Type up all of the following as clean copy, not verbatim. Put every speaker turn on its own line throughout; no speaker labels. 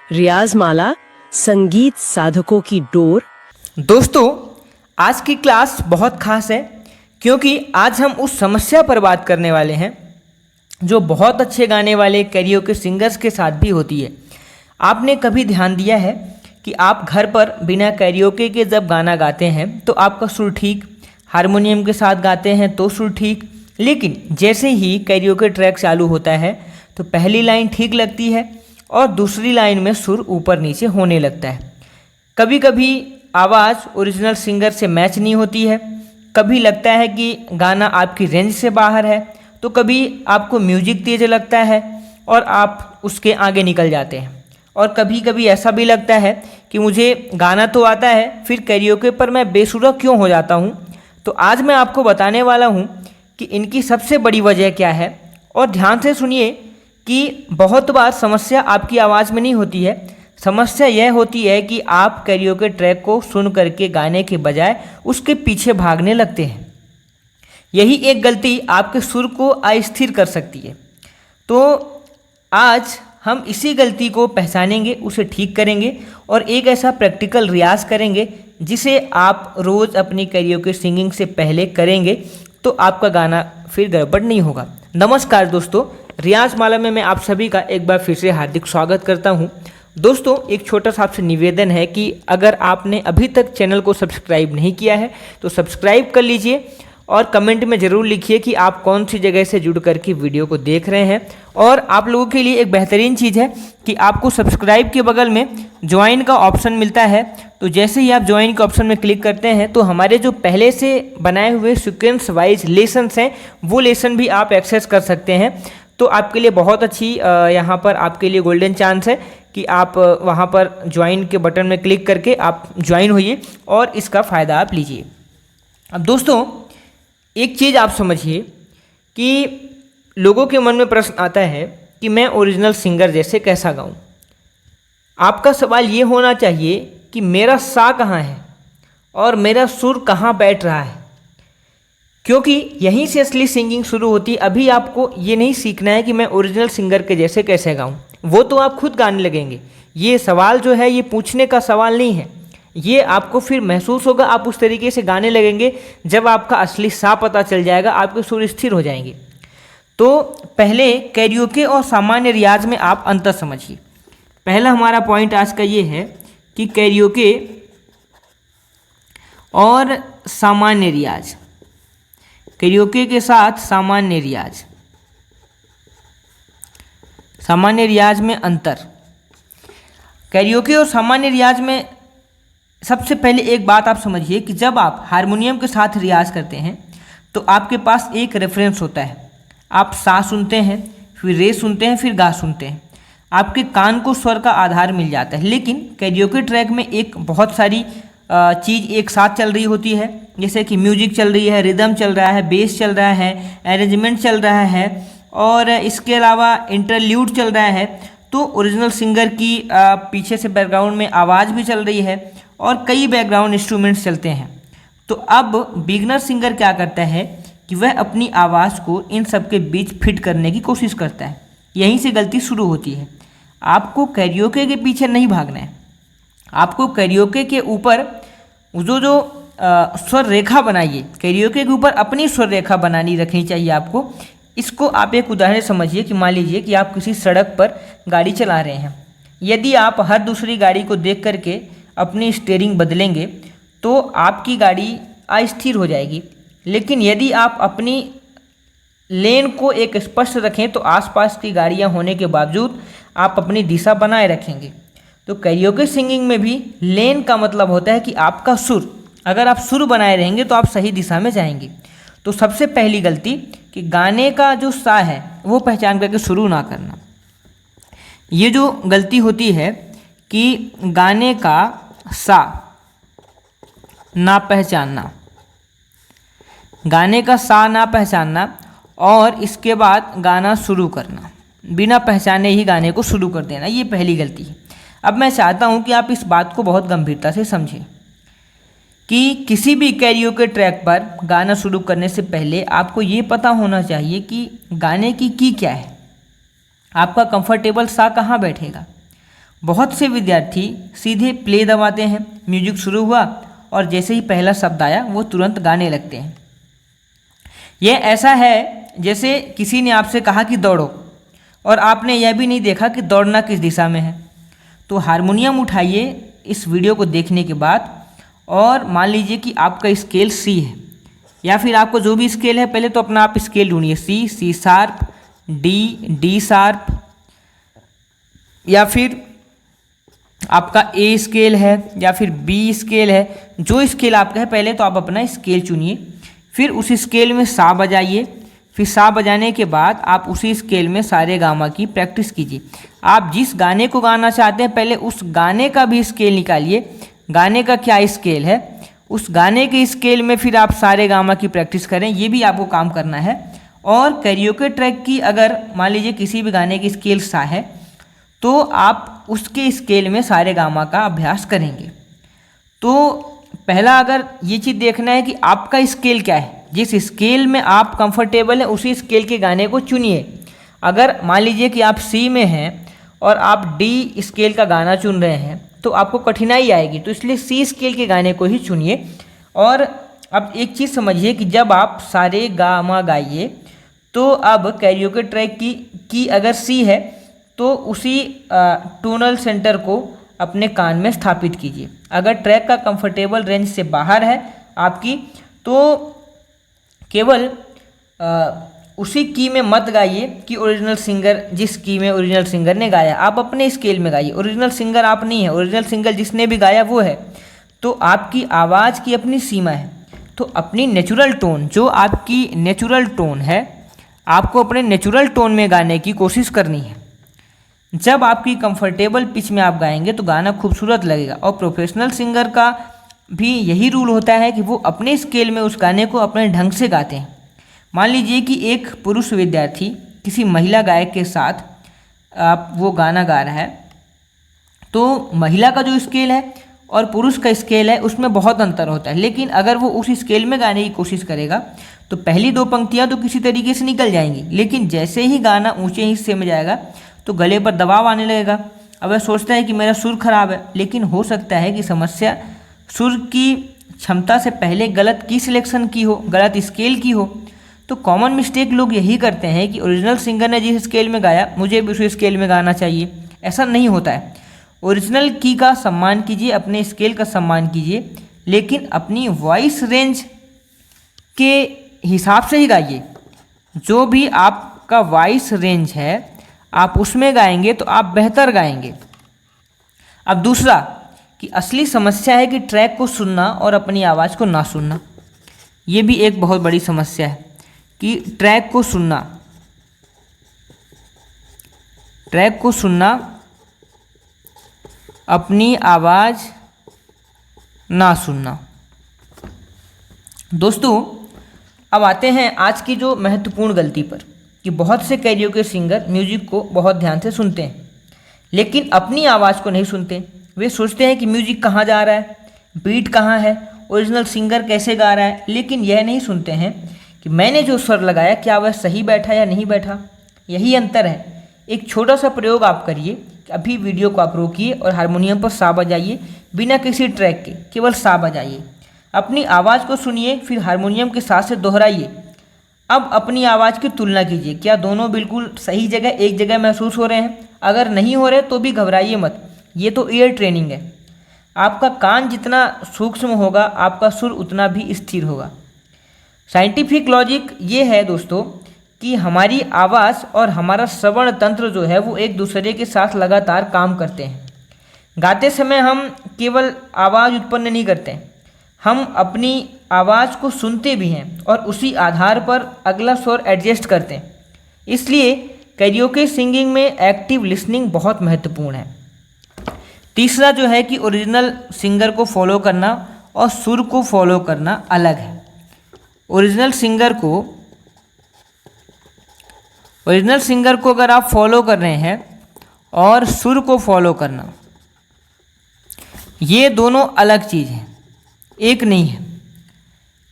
रियाजमाला संगीत साधकों की डोर।
दोस्तों, आज की क्लास बहुत खास है क्योंकि आज हम उस समस्या पर बात करने वाले हैं जो बहुत अच्छे गाने वाले कैरियोके सिंगर्स के साथ भी होती है। आपने कभी ध्यान दिया है कि आप घर पर बिना कैरियोके के जब गाना गाते हैं तो आपका सुर ठीक, हारमोनियम के साथ गाते हैं तो सुर ठीक, लेकिन जैसे ही कैरियोके ट्रैक चालू होता है तो पहली लाइन ठीक लगती है और दूसरी लाइन में सुर ऊपर नीचे होने लगता है। कभी कभी आवाज़ ओरिजिनल सिंगर से मैच नहीं होती है, कभी लगता है कि गाना आपकी रेंज से बाहर है, तो कभी आपको म्यूजिक तेज लगता है और आप उसके आगे निकल जाते हैं, और कभी कभी ऐसा भी लगता है कि मुझे गाना तो आता है फिर कैरियोके पर मैं बेसुरा क्यों हो जाता हूँ। तो आज मैं आपको बताने वाला हूँ कि इनकी सबसे बड़ी वजह क्या है। और ध्यान से सुनिए कि बहुत बार समस्या आपकी आवाज़ में नहीं होती है, समस्या यह होती है कि आप कैरियोके ट्रैक को सुन करके गाने के बजाय उसके पीछे भागने लगते हैं। यही एक गलती आपके सुर को अस्थिर कर सकती है। तो आज हम इसी गलती को पहचानेंगे, उसे ठीक करेंगे और एक ऐसा प्रैक्टिकल रियाज करेंगे जिसे आप रोज़ अपनी कैरियोके सिंगिंग से पहले करेंगे तो आपका गाना फिर गड़बड़ नहीं होगा। नमस्कार दोस्तों, रियाजमाला में मैं आप सभी का एक बार फिर से हार्दिक स्वागत करता हूं। दोस्तों, एक छोटा सा आपसे निवेदन है कि अगर आपने अभी तक चैनल को सब्सक्राइब नहीं किया है तो सब्सक्राइब कर लीजिए और कमेंट में ज़रूर लिखिए कि आप कौन सी जगह से जुड़ करके वीडियो को देख रहे हैं। और आप लोगों के लिए एक बेहतरीन चीज़ है कि आपको सब्सक्राइब के बगल में ज्वाइन का ऑप्शन मिलता है, तो जैसे ही आप ज्वाइन के ऑप्शन में क्लिक करते हैं तो हमारे जो पहले से बनाए हुए सीक्वेंस वाइज लेसन्स हैं वो लेसन भी आप एक्सेस कर सकते हैं। तो आपके लिए बहुत अच्छी यहाँ पर आपके लिए गोल्डन चांस है कि आप वहाँ पर ज्वाइन के बटन में क्लिक करके आप ज्वाइन होइए और इसका फ़ायदा आप लीजिए। अब दोस्तों, एक चीज़ आप समझिए कि लोगों के मन में प्रश्न आता है कि मैं ओरिजिनल सिंगर जैसे कैसा गाऊं। आपका सवाल ये होना चाहिए कि मेरा सा कहाँ है और मेरा सुर कहाँ बैठ रहा है, क्योंकि यहीं से असली सिंगिंग शुरू होती है। अभी आपको ये नहीं सीखना है कि मैं ओरिजिनल सिंगर के जैसे कैसे गाऊं, वो तो आप खुद गाने लगेंगे। ये सवाल जो है ये पूछने का सवाल नहीं है, ये आपको फिर महसूस होगा, आप उस तरीके से गाने लगेंगे। जब आपका असली सा पता चल जाएगा आपके सुर स्थिर हो जाएंगे। तो पहले कैरियोके और सामान्य रियाज में आप अंतर समझिए। पहला हमारा पॉइंट आज का ये है कि कैरियोके और सामान्य रियाज, कैरियोके के साथ सामान्य रियाज, सामान्य रियाज में अंतर। कैरियोके और सामान्य रियाज में सबसे पहले एक बात आप समझिए कि जब आप हारमोनियम के साथ रियाज करते हैं तो आपके पास एक रेफरेंस होता है। आप सा सुनते हैं, फिर रे सुनते हैं, फिर गा सुनते हैं, आपके कान को स्वर का आधार मिल जाता है। लेकिन कैरियोके ट्रैक में एक बहुत सारी चीज़ एक साथ चल रही होती है, जैसे कि म्यूजिक चल रही है, रिदम चल रहा है, बेस चल रहा है, अरेंजमेंट चल रहा है और इसके अलावा इंटरल्यूड चल रहा है। तो ओरिजिनल सिंगर की पीछे से बैकग्राउंड में आवाज़ भी चल रही है और कई बैकग्राउंड इंस्ट्रूमेंट्स चलते हैं। तो अब बिगनर सिंगर क्या करता है कि वह अपनी आवाज़ को इन सब के बीच फिट करने की कोशिश करता है। यहीं से गलती शुरू होती है। आपको कैरियोके के पीछे नहीं भागना है, आपको कैरियोके के ऊपर जो स्वर रेखा बनाइए, कैरियोके के ऊपर अपनी स्वर रेखा बनानी रखनी चाहिए आपको। इसको आप एक उदाहरण समझिए कि मान लीजिए कि आप किसी सड़क पर गाड़ी चला रहे हैं। यदि आप हर दूसरी गाड़ी को देख करके अपनी स्टीयरिंग बदलेंगे तो आपकी गाड़ी अस्थिर हो जाएगी। लेकिन यदि आप अपनी लेन को एक स्पष्ट रखें तो आसपास की गाड़ियां होने के बावजूद आप अपनी दिशा बनाए रखेंगे। तो कैरियोके सिंगिंग में भी लेन का मतलब होता है कि आपका सुर, अगर आप सुर बनाए रहेंगे तो आप सही दिशा में जाएंगे। तो सबसे पहली गलती कि गाने का जो सा है वो पहचान करके शुरू ना करना। ये जो गलती होती है कि गाने का सा ना पहचानना, गाने का सा ना पहचानना और इसके बाद गाना शुरू करना, बिना पहचाने ही गाने को शुरू कर देना, ये पहली गलती है। अब मैं चाहता हूँ कि आप इस बात को बहुत गंभीरता से समझें कि किसी भी कैरियोके ट्रैक पर गाना शुरू करने से पहले आपको ये पता होना चाहिए कि गाने की क्या है, आपका कंफर्टेबल सा कहाँ बैठेगा। बहुत से विद्यार्थी सीधे प्ले दबाते हैं, म्यूजिक शुरू हुआ और जैसे ही पहला शब्द आया वो तुरंत गाने लगते हैं। यह ऐसा है जैसे किसी ने आपसे कहा कि दौड़ो और आपने यह भी नहीं देखा कि दौड़ना किस दिशा में है। तो हारमोनियम उठाइए इस वीडियो को देखने के बाद और मान लीजिए कि आपका स्केल सी है, या फिर आपको जो भी स्केल है पहले तो अपना आप स्केल ढूंढिए, C, C sharp, D, D sharp, या फिर आपका ए स्केल है या फिर बी स्केल है। जो स्केल आपका है पहले तो आप अपना स्केल चुनिए, फिर उस स्केल में सा बजाइए, फिर सा बजाने के बाद आप उसी स्केल में सारे गामा की प्रैक्टिस कीजिए। आप जिस गाने को गाना चाहते हैं पहले उस गाने का भी स्केल निकालिए, गाने का क्या स्केल है, उस गाने के स्केल में फिर आप सारे गामा की प्रैक्टिस करें। ये भी आपको काम करना है। और कैरियोके ट्रैक की अगर मान लीजिए किसी भी गाने की स्केल सा है तो आप उसके स्केल में सारे गामा का अभ्यास करेंगे। तो पहला अगर ये चीज़ देखना है कि आपका स्केल क्या है, जिस स्केल में आप कंफर्टेबल हैं उसी स्केल के गाने को चुनिए। अगर मान लीजिए कि आप सी में हैं और आप डी स्केल का गाना चुन रहे हैं तो आपको कठिनाई आएगी, तो इसलिए सी स्केल के गाने को ही चुनिए। और अब एक चीज़ समझिए कि जब आप सारे गामा गाइए तो अब कैरियोके ट्रैक की अगर सी है तो उसी टोनल सेंटर को अपने कान में स्थापित कीजिए। अगर ट्रैक का कंफर्टेबल रेंज से बाहर है आपकी तो केवल उसी की में मत गाइए कि ओरिजिनल सिंगर जिस की में ओरिजिनल सिंगर ने गाया, आप अपने स्केल में गाइए। ओरिजिनल सिंगर आप नहीं है, ओरिजिनल सिंगर जिसने भी गाया वो है। तो आपकी आवाज़ की अपनी सीमा है, तो अपनी नेचुरल टोन, जो आपकी नेचुरल टोन है, आपको अपने नेचुरल टोन में गाने की कोशिश करनी है। जब आपकी कंफर्टेबल पिच में आप गाएंगे तो गाना खूबसूरत लगेगा। और प्रोफेशनल सिंगर का भी यही रूल होता है कि वो अपने स्केल में उस गाने को अपने ढंग से गाते हैं। मान लीजिए कि एक पुरुष विद्यार्थी किसी महिला गायक के साथ आप वो गाना गा रहा है, तो महिला का जो स्केल है और पुरुष का स्केल है उसमें बहुत अंतर होता है। लेकिन अगर वो उस स्केल में गाने की कोशिश करेगा तो पहली दो पंक्तियाँ तो किसी तरीके से निकल जाएंगी, लेकिन जैसे ही गाना ऊंचे हिस्से में जाएगा तो गले पर दबाव आने लगेगा। अब वह सोचता है कि मेरा सुर खराब है, लेकिन हो सकता है कि समस्या सुर की क्षमता से पहले गलत की सिलेक्शन की हो, गलत स्केल की हो। तो कॉमन मिस्टेक लोग यही करते हैं कि ओरिजिनल सिंगर ने जिस स्केल में गाया मुझे भी उसी स्केल में गाना चाहिए। ऐसा नहीं होता है। ओरिजिनल की का सम्मान कीजिए, अपने स्केल का सम्मान कीजिए, लेकिन अपनी वॉइस रेंज के हिसाब से ही गाइए। जो भी आपका वॉइस रेंज है आप उसमें गाएंगे तो आप बेहतर गाएंगे। अब दूसरा कि असली समस्या है कि ट्रैक को सुनना और अपनी आवाज़ को ना सुनना। ये भी एक बहुत बड़ी समस्या है कि ट्रैक को सुनना अपनी आवाज़ ना सुनना। दोस्तों अब आते हैं आज की जो महत्वपूर्ण गलती पर कि बहुत से कैरियोके सिंगर म्यूजिक को बहुत ध्यान से सुनते हैं लेकिन अपनी आवाज़ को नहीं सुनते। वे सोचते हैं कि म्यूजिक कहाँ जा रहा है, बीट कहाँ है, ओरिजिनल सिंगर कैसे गा रहा है, लेकिन यह नहीं सुनते हैं कि मैंने जो स्वर लगाया क्या वह सही बैठा या नहीं बैठा। यही अंतर है। एक छोटा सा प्रयोग आप करिए। अभी वीडियो को आप रोकिए और हारमोनियम पर सा बजाइए, बिना किसी ट्रैक के केवल सा बजाइए। अपनी आवाज़ को सुनिए, फिर हारमोनियम के साथ से दोहराइए। अब अपनी आवाज़ की तुलना कीजिए, क्या दोनों बिल्कुल सही जगह एक जगह महसूस हो रहे हैं। अगर नहीं हो रहे तो भी घबराइए मत, ये तो ईयर ट्रेनिंग है। आपका कान जितना सूक्ष्म होगा आपका सुर उतना भी स्थिर होगा। साइंटिफिक लॉजिक ये है दोस्तों कि हमारी आवाज़ और हमारा श्रवण तंत्र जो है वो एक दूसरे के साथ लगातार काम करते हैं। गाते समय हम केवल आवाज़ उत्पन्न नहीं करते हैं, हम अपनी आवाज़ को सुनते भी हैं और उसी आधार पर अगला स्वर एडजस्ट करते हैं। इसलिए कैरियोके सिंगिंग में एक्टिव लिसनिंग बहुत महत्वपूर्ण है। तीसरा जो है कि ओरिजिनल सिंगर को फॉलो करना और सुर को फॉलो करना अलग है। ओरिजिनल सिंगर को अगर आप फॉलो कर रहे हैं और सुर को फॉलो करना, ये दोनों अलग चीज़ हैं, एक नहीं है।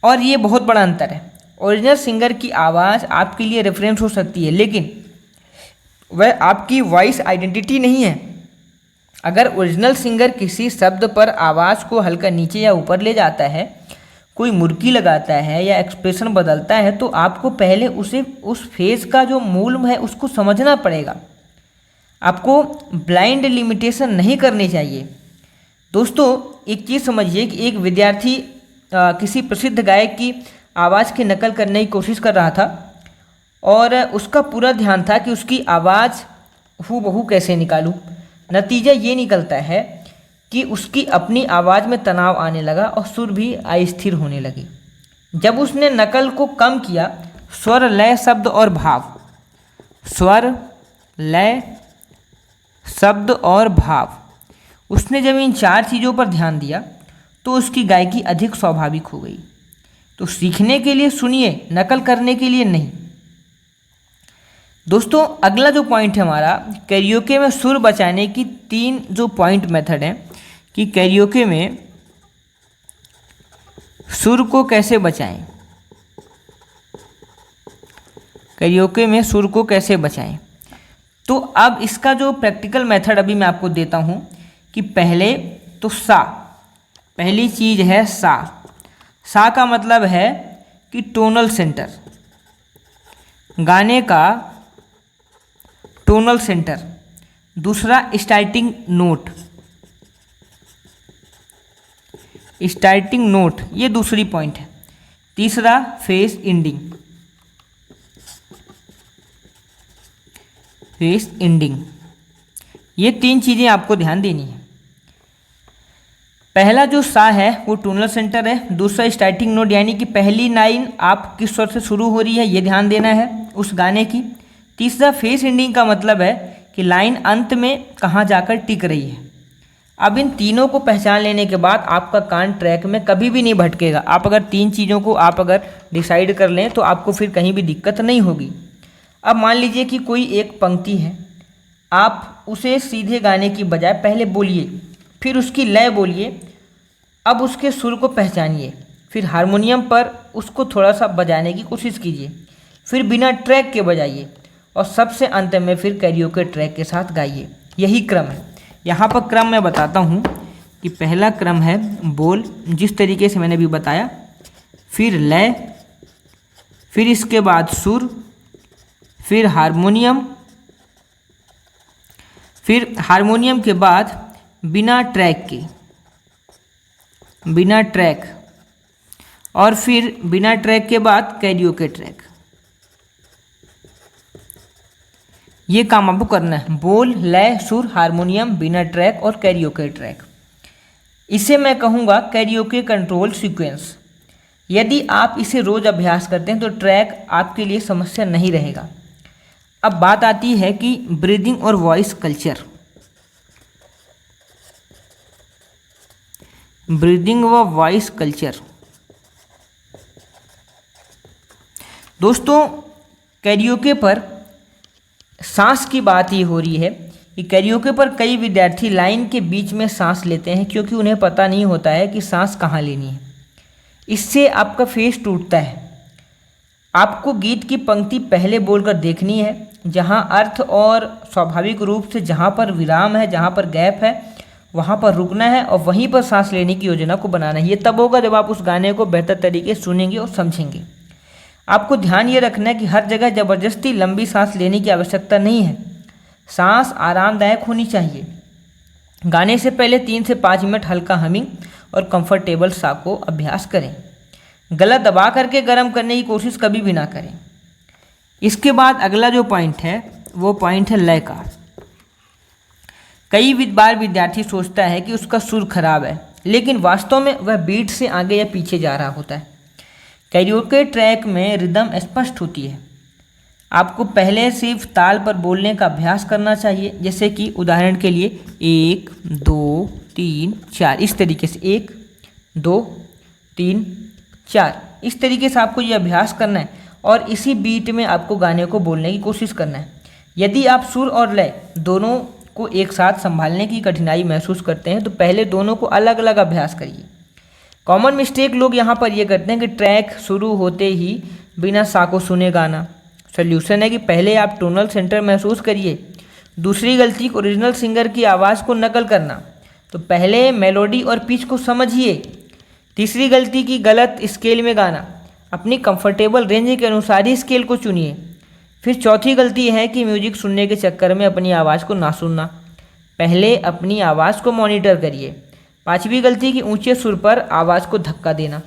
और ये बहुत बड़ा अंतर है। ओरिजिनल सिंगर की आवाज़ आपके लिए रेफरेंस हो सकती है लेकिन वह आपकी वॉइस आइडेंटिटी नहीं है। अगर ओरिजिनल सिंगर किसी शब्द पर आवाज़ को हल्का नीचे या ऊपर ले जाता है, कोई मुर्की लगाता है या एक्सप्रेशन बदलता है, तो आपको पहले उसे उस फेज का जो मूल है उसको समझना पड़ेगा। आपको ब्लाइंड लिमिटेशन नहीं करनी चाहिए। दोस्तों, एक चीज़ समझिए कि एक विद्यार्थी किसी प्रसिद्ध गायक की आवाज़ की नकल करने की कोशिश कर रहा था और उसका पूरा ध्यान था कि उसकी आवाज़ हूबहू कैसे निकालूं। नतीजा ये निकलता है कि उसकी अपनी आवाज़ में तनाव आने लगा और सुर भी अस्थिर होने लगे। जब उसने नकल को कम किया, स्वर, लय, शब्द और भाव, स्वर, लय, शब्द और भाव, उसने जब इन 4 चीज़ों पर ध्यान दिया तो उसकी गायकी अधिक स्वाभाविक हो गई। तो सीखने के लिए सुनिए, नकल करने के लिए नहीं। दोस्तों, अगला जो पॉइंट है हमारा, कैरियोके में सुर बचाने की 3 जो पॉइंट मेथड हैं कि कैरियोके में सुर को कैसे बचाएं। कैरियोके में सुर को कैसे बचाएं। तो अब इसका जो प्रैक्टिकल मेथड अभी मैं आपको देता हूं कि पहले तो सा, पहली चीज है सा। सा का मतलब है कि टोनल सेंटर, गाने का टोनल सेंटर। दूसरा स्टार्टिंग नोट, स्टार्टिंग नोट, ये दूसरी पॉइंट है। तीसरा फेस एंडिंग, फेस एंडिंग। ये 3 चीज़ें आपको ध्यान देनी है। पहला जो सा है वो टोनल सेंटर है। दूसरा स्टार्टिंग नोट, यानी कि पहली लाइन आप किस स्वर से शुरू हो रही है ये ध्यान देना है उस गाने की। तीसरा फेस एंडिंग का मतलब है कि लाइन अंत में कहाँ जाकर टिक रही है। अब इन तीनों को पहचान लेने के बाद आपका कान ट्रैक में कभी भी नहीं भटकेगा। आप अगर 3 चीज़ों को आप अगर डिसाइड कर लें तो आपको फिर कहीं भी दिक्कत नहीं होगी। अब मान लीजिए कि कोई एक पंक्ति है, आप उसे सीधे गाने की बजाय पहले बोलिए, फिर उसकी लय बोलिए, अब उसके सुर को पहचानिए, फिर हारमोनियम पर उसको थोड़ा सा बजाने की कोशिश कीजिए, फिर बिना ट्रैक के बजाइए और सबसे अंत में फिर कैरियोके ट्रैक के साथ गाइए। यही क्रम है। यहाँ पर क्रम मैं बताता हूँ कि पहला क्रम है बोल, जिस तरीके से मैंने अभी बताया, फिर लय, फिर इसके बाद सुर, फिर हारमोनियम, फिर हारमोनियम के बाद बिना ट्रैक के, बिना ट्रैक, और फिर बिना ट्रैक के बाद कैरियोके ट्रैक। ये काम आपको करना है, बोल, लय, सुर, हारमोनियम, बिना ट्रैक और कैरियोके ट्रैक। इसे मैं कहूँगा कैरियोके कंट्रोल सीक्वेंस। यदि आप इसे रोज़ अभ्यास करते हैं तो ट्रैक आपके लिए समस्या नहीं रहेगा। अब बात आती है कि ब्रीदिंग और वॉइस कल्चर। ब्रीदिंग व वॉइस कल्चर। दोस्तों, कैरियोके पर सांस की बात ही हो रही है कि कैरियोके पर कई विद्यार्थी लाइन के बीच में सांस लेते हैं क्योंकि उन्हें पता नहीं होता है कि सांस कहाँ लेनी है। इससे आपका फेस टूटता है। आपको गीत की पंक्ति पहले बोलकर देखनी है, जहाँ अर्थ और स्वाभाविक रूप से जहाँ पर विराम है, जहाँ पर गैप है, वहाँ पर रुकना है और वहीं पर सांस लेने की योजना को बनाना है। ये तब होगा जब आप उस गाने को बेहतर तरीके से सुनेंगे और समझेंगे। आपको ध्यान ये रखना है कि हर जगह ज़बरदस्ती लंबी सांस लेने की आवश्यकता नहीं है। सांस आरामदायक होनी चाहिए। गाने से पहले 3 से 5 मिनट हल्का हमिंग और कंफर्टेबल सा को अभ्यास करें। गला दबा करके गर्म करने की कोशिश कभी भी ना करें। इसके बाद अगला जो पॉइंट है वो पॉइंट है लय का। कई बार विद्यार्थी सोचता है कि उसका सुर खराब है, लेकिन वास्तव में वह बीट से आगे या पीछे जा रहा होता है। कैरियोके ट्रैक में रिदम स्पष्ट होती है। आपको पहले सिर्फ ताल पर बोलने का अभ्यास करना चाहिए, जैसे कि उदाहरण के लिए 1 2 3 4, इस तरीके से 1 2 3 4, इस तरीके से आपको ये अभ्यास करना है और इसी बीट में आपको गाने को बोलने की कोशिश करना है। यदि आप सुर और लय दोनों को एक साथ संभालने की कठिनाई महसूस करते हैं तो पहले दोनों को अलग अलग अभ्यास करिए। कॉमन मिस्टेक लोग यहाँ पर ये करते हैं कि ट्रैक शुरू होते ही बिना सा को सुने गाना। सोल्यूशन है कि पहले आप टोनल सेंटर महसूस करिए, दूसरी गलती, ओरिजिनल सिंगर की आवाज़ को नकल करना। तो पहले मेलोडी और पिच को समझिए। तीसरी गलती की गलत स्केल में गाना, अपनी कंफर्टेबल रेंज के अनुसार ही स्केल को चुनिए। फिर चौथी गलती है कि म्यूजिक सुनने के चक्कर में अपनी आवाज़ को ना सुनना, पहले अपनी आवाज़ को मॉनिटर करिए। पांचवी गलती की ऊंचे सुर पर आवाज़ को धक्का देना,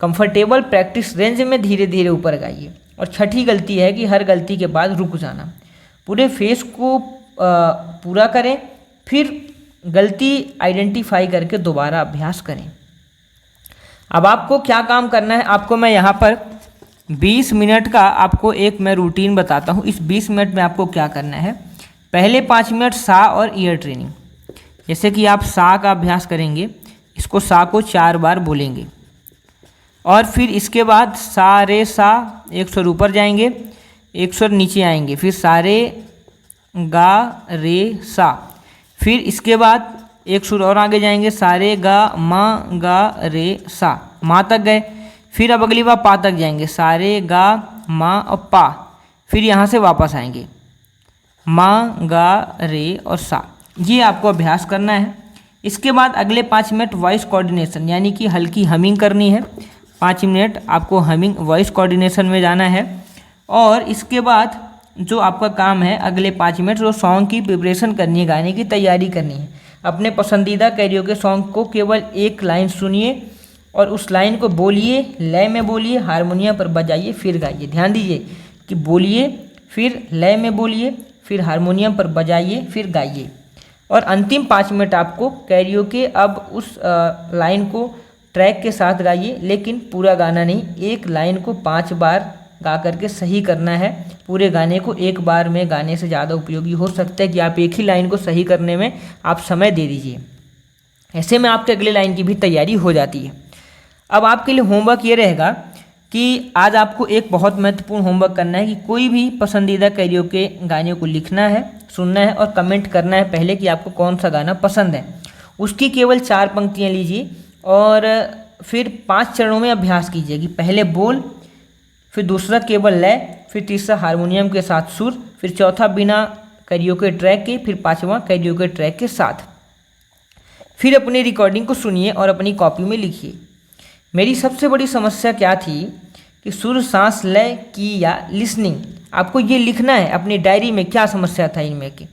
कंफर्टेबल प्रैक्टिस रेंज में धीरे धीरे ऊपर गाइए। और छठी गलती है कि हर गलती के बाद रुक जाना, पूरे फेस को पूरा करें, फिर गलती आइडेंटिफाई करके दोबारा अभ्यास करें। अब आपको क्या काम करना है, आपको मैं यहाँ पर 20 मिनट का आपको एक मैं रूटीन बताता हूँ। इस 20 मिनट में आपको क्या करना है, पहले 5 मिनट सा और ईयर ट्रेनिंग। जैसे कि आप सा का अभ्यास करेंगे, इसको सा को 4 बार बोलेंगे और फिर इसके बाद सा रे सा, एक सुर ऊपर जाएंगे, एक सुर नीचे आएंगे, फिर सा रे गा रे सा, फिर इसके बाद एक सुर और आगे जाएंगे, सा रे गा मा गा रे सा, मा तक गए। फिर अब अगली बार पा तक जाएंगे, सा रे गा मा और पा, फिर यहाँ से वापस आएंगे, मा गा रे और सा। ये आपको अभ्यास करना है। इसके बाद अगले 5 मिनट वॉइस कोऑर्डिनेशन यानी कि हल्की हमिंग करनी है। 5 मिनट आपको हमिंग वॉइस कोऑर्डिनेशन में जाना है। और इसके बाद जो आपका काम है, अगले 5 मिनट जो सॉन्ग की प्रिपरेशन करनी है, गाने की तैयारी करनी है। अपने पसंदीदा कैरियोके सॉन्ग को केवल एक लाइन सुनिए और उस लाइन को बोलिए, लय में बोलिए, हारमोनियम पर बजाइए, फिर गाइए। ध्यान दीजिए कि बोलिए, फिर लय में बोलिए, फिर हारमोनियम पर बजाइए, फिर गाइए। और अंतिम 5 मिनट आपको कैरियोके अब उस लाइन को ट्रैक के साथ गाइए, लेकिन पूरा गाना नहीं, एक लाइन को 5 बार गा करके सही करना है। पूरे गाने को एक बार में गाने से ज़्यादा उपयोगी हो सकता है कि आप एक ही लाइन को सही करने में आप समय दे दीजिए। ऐसे में आपके अगले लाइन की भी तैयारी हो जाती है। अब आपके लिए होमवर्क ये रहेगा कि आज आपको एक बहुत महत्वपूर्ण होमवर्क करना है कि कोई भी पसंदीदा कैरियोके गाने को लिखना है, सुनना है और कमेंट करना है पहले कि आपको कौन सा गाना पसंद है। उसकी केवल 4 पंक्तियाँ लीजिए और फिर 5 चरणों में अभ्यास कीजिए कि पहले बोल, फिर दूसरा केवल लय, फिर तीसरा हारमोनियम के साथ सुर, फिर चौथा बिना कैरियोके ट्रैक के, फिर 5वां कैरियोके ट्रैक के साथ। फिर अपनी रिकॉर्डिंग को सुनिए और अपनी कॉपी में लिखिए। मेरी सबसे बड़ी समस्या क्या थी कि सुर, सांस, लय की या लिसनिंग, आपको ये लिखना है अपनी डायरी में क्या समस्या था इनमें की।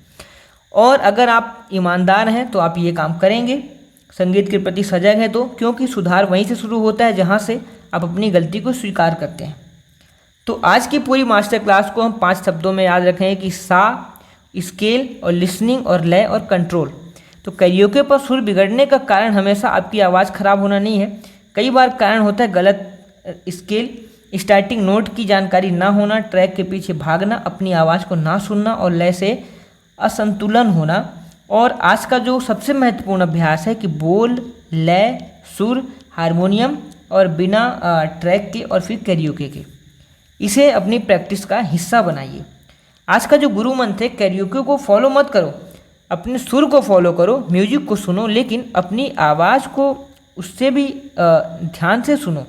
और अगर आप ईमानदार हैं तो आप ये काम करेंगे, संगीत के प्रति सजग हैं तो, क्योंकि सुधार वहीं से शुरू होता है जहाँ से आप अपनी गलती को स्वीकार करते हैं। तो आज की पूरी मास्टर क्लास को हम 5 शब्दों में याद रखेंगे कि सा, स्केल और लिसनिंग और लय और कंट्रोल। तो कैरियोके पर सुर बिगड़ने का कारण हमेशा आपकी आवाज़ खराब होना नहीं है, कई बार कारण होता है गलत स्केल, स्टार्टिंग नोट की जानकारी ना होना, ट्रैक के पीछे भागना, अपनी आवाज़ को ना सुनना और लय से असंतुलन होना। और आज का जो सबसे महत्वपूर्ण अभ्यास है कि बोल, लय, सुर, हारमोनियम और बिना ट्रैक के और फिर कैरियोके के, इसे अपनी प्रैक्टिस का हिस्सा बनाइए। आज का जो गुरु मंत्र है, कैरियोके को फॉलो मत करो, अपने सुर को फॉलो करो, म्यूजिक को सुनो, लेकिन अपनी आवाज़ को उससे भी ध्यान से सुनो।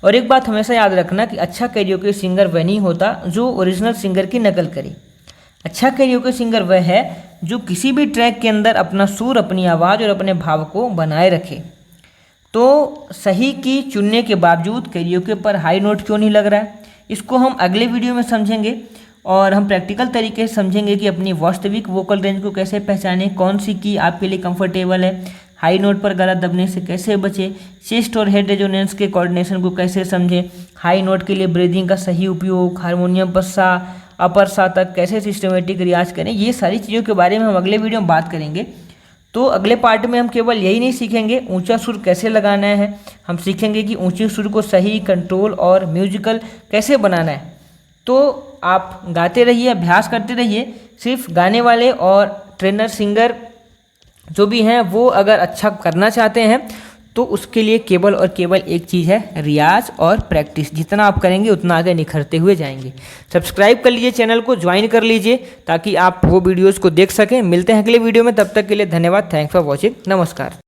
और एक बात हमेशा याद रखना कि अच्छा कैरियोके सिंगर वह नहीं होता जो ओरिजिनल सिंगर की नकल करे। अच्छा कैरियोके सिंगर वह है जो किसी भी ट्रैक के अंदर अपना सुर, अपनी आवाज़ और अपने भाव को बनाए रखे। तो सही की चुनने के बावजूद कैरियोके पर हाई नोट क्यों नहीं लग रहा है, इसको हम अगले वीडियो में समझेंगे। और हम प्रैक्टिकल तरीके से समझेंगे कि अपनी वास्तविक वोकल रेंज को कैसे पहचानें, कौन सी की आपके लिए कंफर्टेबल है, हाई नोट पर गला दबने से कैसे बचें, चेस्ट और हेड रेजोनेंस के कोऑर्डिनेशन को कैसे समझें, हाई नोट के लिए ब्रीदिंग का सही उपयोग, हारमोनियम पर सा, अपर सा तक कैसे सिस्टमेटिक रियाज करें, ये सारी चीज़ों के बारे में हम अगले वीडियो में बात करेंगे। तो अगले पार्ट में हम केवल यही नहीं सीखेंगे ऊंचा सुर कैसे लगाना है, हम सीखेंगे कि ऊंचे सुर को सही, कंट्रोल और म्यूजिकल कैसे बनाना है। तो आप गाते रहिए, अभ्यास करते रहिए। सिर्फ गाने वाले और ट्रेनर, सिंगर जो भी हैं वो अगर अच्छा करना चाहते हैं तो उसके लिए केवल और केवल एक चीज़ है, रियाज और प्रैक्टिस। जितना आप करेंगे उतना आगे निखरते हुए जाएंगे। सब्सक्राइब कर लीजिए, चैनल को ज्वाइन कर लीजिए ताकि आप वो वीडियोज़ को देख सकें। मिलते हैं अगले वीडियो में, तब तक के लिए धन्यवाद। Thanks for watching. नमस्कार।